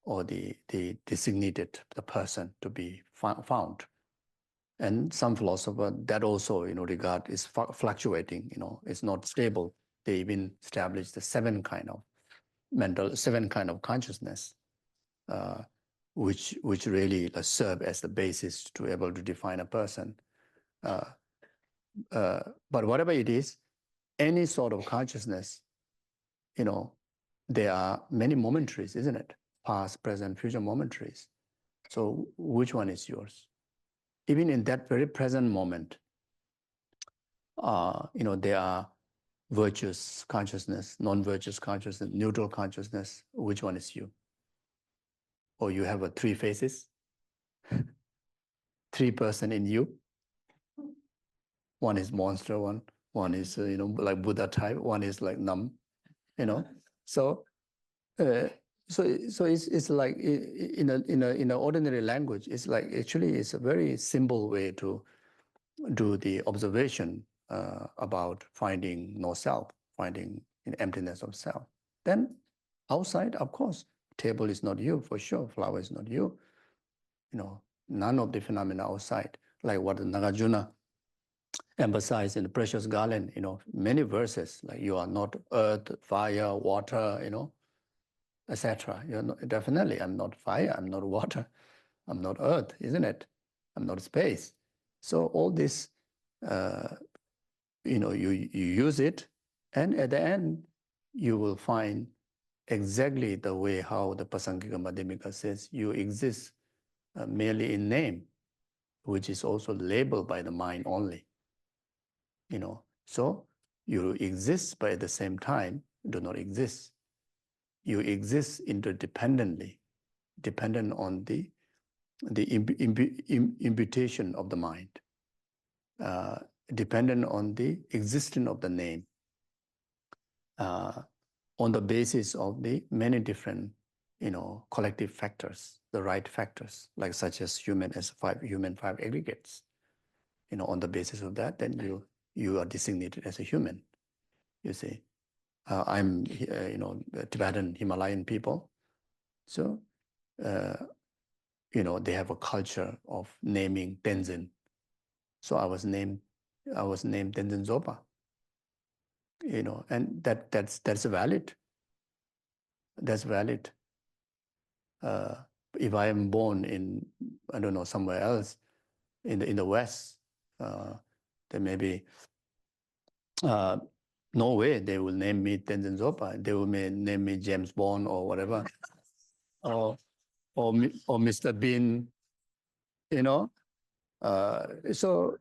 or the designated the person to be found. And some philosopher that also regard is fluctuating, it's not stable. They even established the seven kind of consciousness, which really serve as the basis to able to define a person. But whatever it is, any sort of consciousness, there are many momentaries, isn't it? Past, present, future momentaries. So which one is yours? Even in that very present moment, there are virtuous consciousness, non-virtuous consciousness, neutral consciousness. Which one is you? Or you have three faces, three person in you. One is monster, one is like Buddha type, one is like numb, So it's like in a ordinary language, it's like actually it's a very simple way to do the observation about finding no self, finding an emptiness of self. Then outside, of course, table is not you for sure, flower is not you. None of the phenomena outside, like what Nagarjuna emphasized in the Precious Garland, many verses, like you are not earth, fire, water, etc. Definitely, I'm not fire, I'm not water, I'm not earth, isn't it? I'm not space. So all this, you use it, and at the end, you will find exactly the way how the Pasangika Madhyamika says you exist merely in name, which is also labeled by the mind only. So you exist, but at the same time do not exist. You exist interdependently, dependent on the imputation of the mind, dependent on the existence of the name, on the basis of the many different, collective factors, the right factors, like such as human five aggregates. On the basis of that, then you are designated as a human. You see, I'm Tibetan Himalayan people, so they have a culture of naming Tenzin. So I was named Tenzin Zopa. And that's valid. That's valid. If I am born in, I don't know, somewhere else in the West, then maybe no way they will name me Tenzin Zopa. They will name me James Bond or whatever, or Mr. Bean, so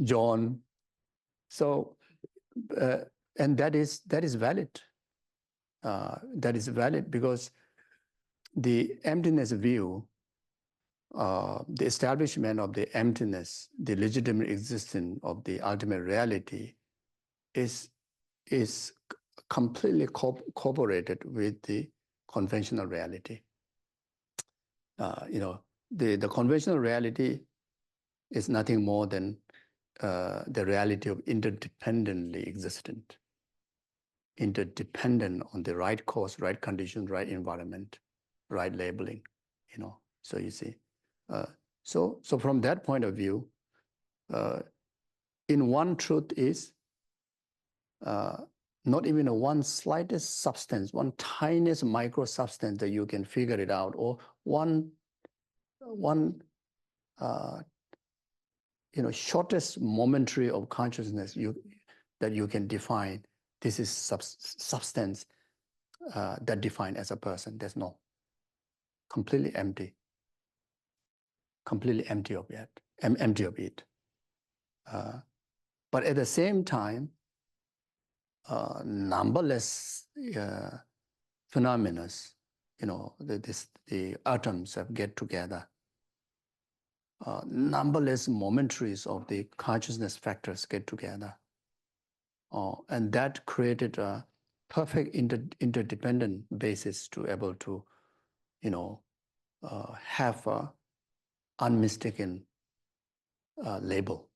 John. So And that is valid. That is valid because the emptiness view, the establishment of the emptiness, the legitimate existence of the ultimate reality is completely cooperated with the conventional reality. The conventional reality is nothing more than the reality of interdependently existent, interdependent on the right cause, right condition, right environment, right labeling. So you see, so from that point of view, in one truth is not even one slightest substance, one tiniest micro substance that you can figure it out, or one shortest momentary of consciousness that you can define. This is substance that defined as a person. There's no. Completely empty of it. Empty of it. But at the same time, numberless phenomena, the atoms have get together. Numberless momentaries of the consciousness factors get together. And that created a perfect interdependent basis to able to, have a unmistaken label,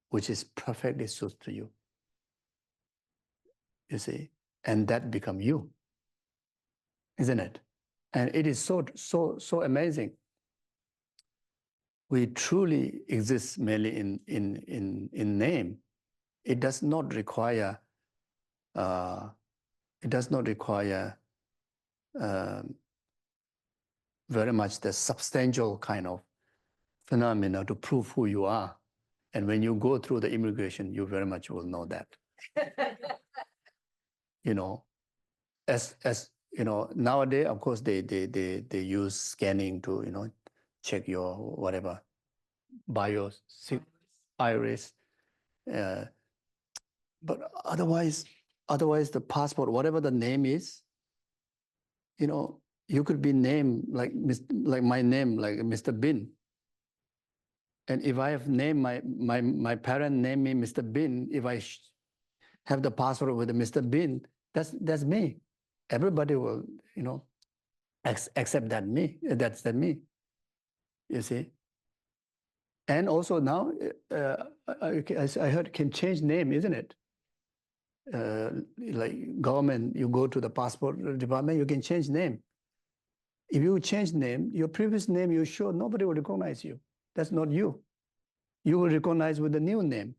which is perfectly suited to you. You see, and that become you, isn't it? And it is so amazing. We truly exist merely in name. It does not require. Very much the substantial kind of phenomena to prove who you are. And when you go through the immigration, you very much will know that. As nowadays, of course, they use scanning to check your whatever bio iris. But otherwise the passport, whatever the name is, you could be named like my name, like Mr. Bin. And if I have named my parent named me Mr. Bin, if I have the passport with Mr. Bin, that's me. Everybody will, accept that me. That's me. You see. And also now, I heard can change name, isn't it? Like government, you go to the passport department, you can change name. If you change name, your previous name, you're sure nobody will recognize you. That's not you. You will recognize with the new name.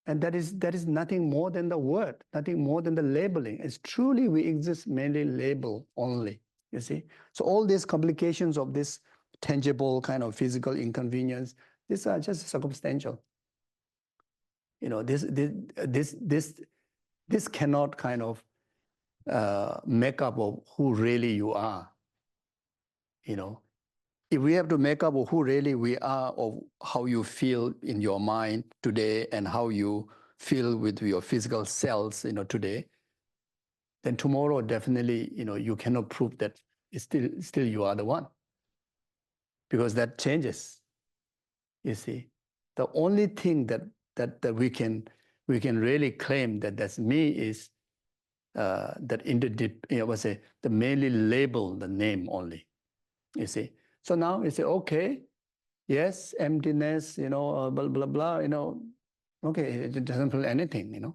And that is nothing more than the word, nothing more than the labeling. It's truly we exist mainly label only, you see. So all these complications of this tangible kind of physical inconvenience, these are just circumstantial. This cannot kind of make up of who really you are. If we have to make up of who really we are, or how you feel in your mind today and how you feel with your physical cells, today, then tomorrow definitely, you cannot prove that it's still you are the one, because that changes. You see, the only thing that we can really claim that that's me is that the mainly label the name only. You see. So now you say, okay, yes, emptiness, blah, blah, blah, okay, it doesn't feel anything,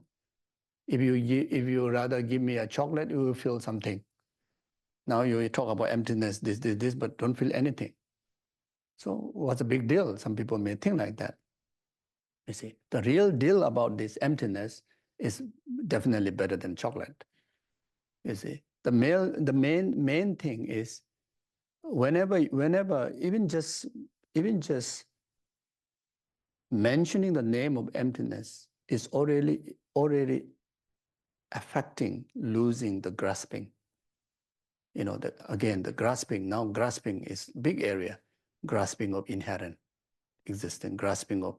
If you rather give me a chocolate, you will feel something. Now you talk about emptiness, this, but don't feel anything. So what's the big deal? Some people may think like that. You see, the real deal about this emptiness is definitely better than chocolate. You see, the main thing is whenever even just mentioning the name of emptiness is already affecting losing the grasping. Again, the grasping, now grasping is big area, grasping of inherent existence, grasping of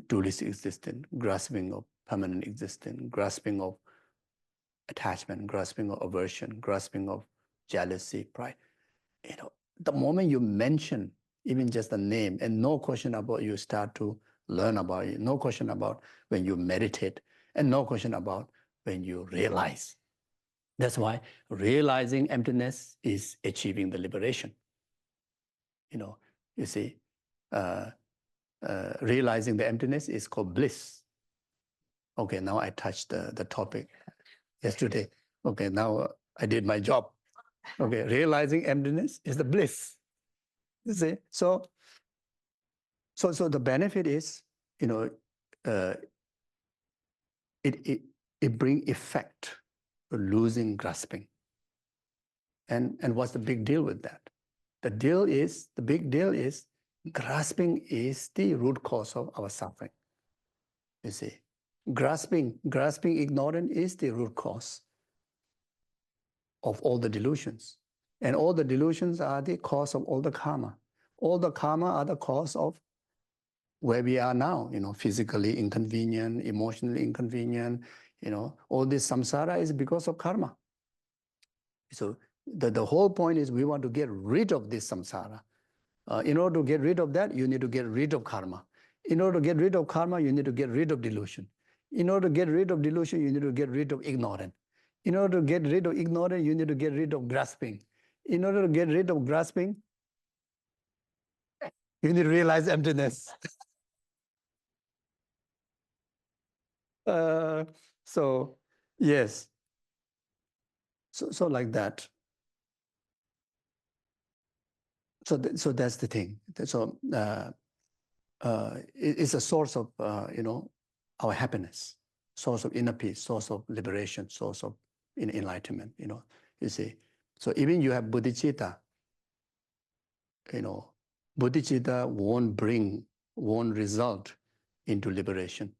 dualistic existence, grasping of permanent existence, grasping of attachment, grasping of aversion, grasping of jealousy, pride. You know, the moment you mention even just the name and no question about, you start to learn about it, no question about when you meditate, and no question about when you realize. That's why realizing emptiness is achieving the liberation. You know, you see, realizing the emptiness is called bliss. Okay, now I touched the topic yesterday. Okay, now I did my job. Okay, realizing emptiness is the bliss. You see, so the benefit is, you know, it bring effect to losing grasping. And what's the big deal with that? The big deal is grasping is the root cause of our suffering. You see, grasping ignorance is the root cause of all the delusions. And all the delusions are the cause of all the karma. All the karma are the cause of where we are now, you know, physically inconvenient, emotionally inconvenient, you know, all this samsara is because of karma. So the whole point is we want to get rid of this samsara. In order to get rid of that, you need to get rid of karma. In order to get rid of karma, you need to get rid of delusion. In order to get rid of delusion, you need to get rid of ignorance. In order to get rid of ignorance, you need to get rid of grasping. In order to get rid of grasping, you need to realize emptiness. So, yes. So like that. So that's the thing. So it's a source of, you know, our happiness, source of inner peace, source of liberation, source of enlightenment, you know, you see. So even you have bodhicitta, you know, bodhicitta won't result into liberation.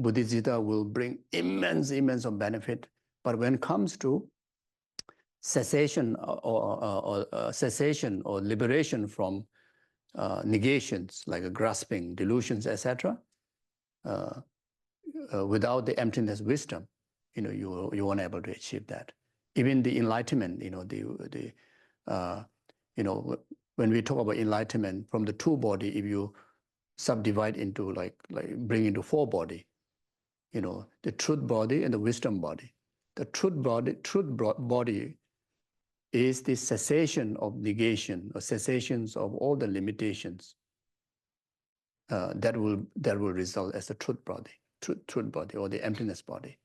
Bodhicitta will bring immense of benefit, but when it comes to cessation or cessation or liberation from negations like grasping, delusions, etc., without the emptiness wisdom, you know, you weren't able to achieve that. Even the enlightenment, you know, you know, when we talk about enlightenment from the two body, if you subdivide into like bring into four body, you know, the truth body and the wisdom body. The truth body is the cessation of negation or cessations of all the limitations that will result as the truth body or the emptiness body,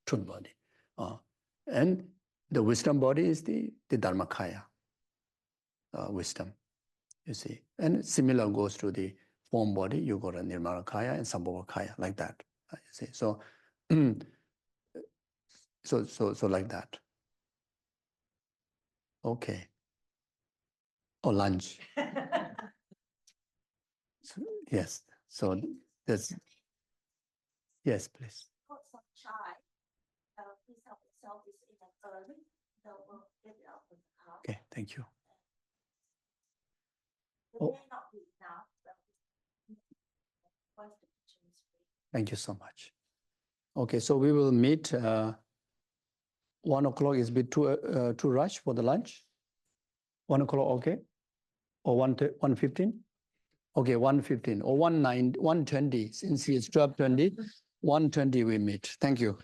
truth body. And the wisdom body is the Dharmakaya wisdom, you see. And similar goes to the form body, you go to Nirmanakaya and Sambhavakaya, like that, you see. So, so like that. Okay. Or lunch. So, yes. So that's, yes, please. Got some chai. Please help yourself. It's in the early. So we'll get it out of the car. Okay, thank you. It Oh. may not be enough, but once the kitchen is free. Thank you so much. Okay, so we will meet 1 o'clock is a bit too rush for the lunch. 1 o'clock, okay? Or 1:15? Okay, 1:15 or 1:20, since it's 12:20, 1:20 we meet. Thank you.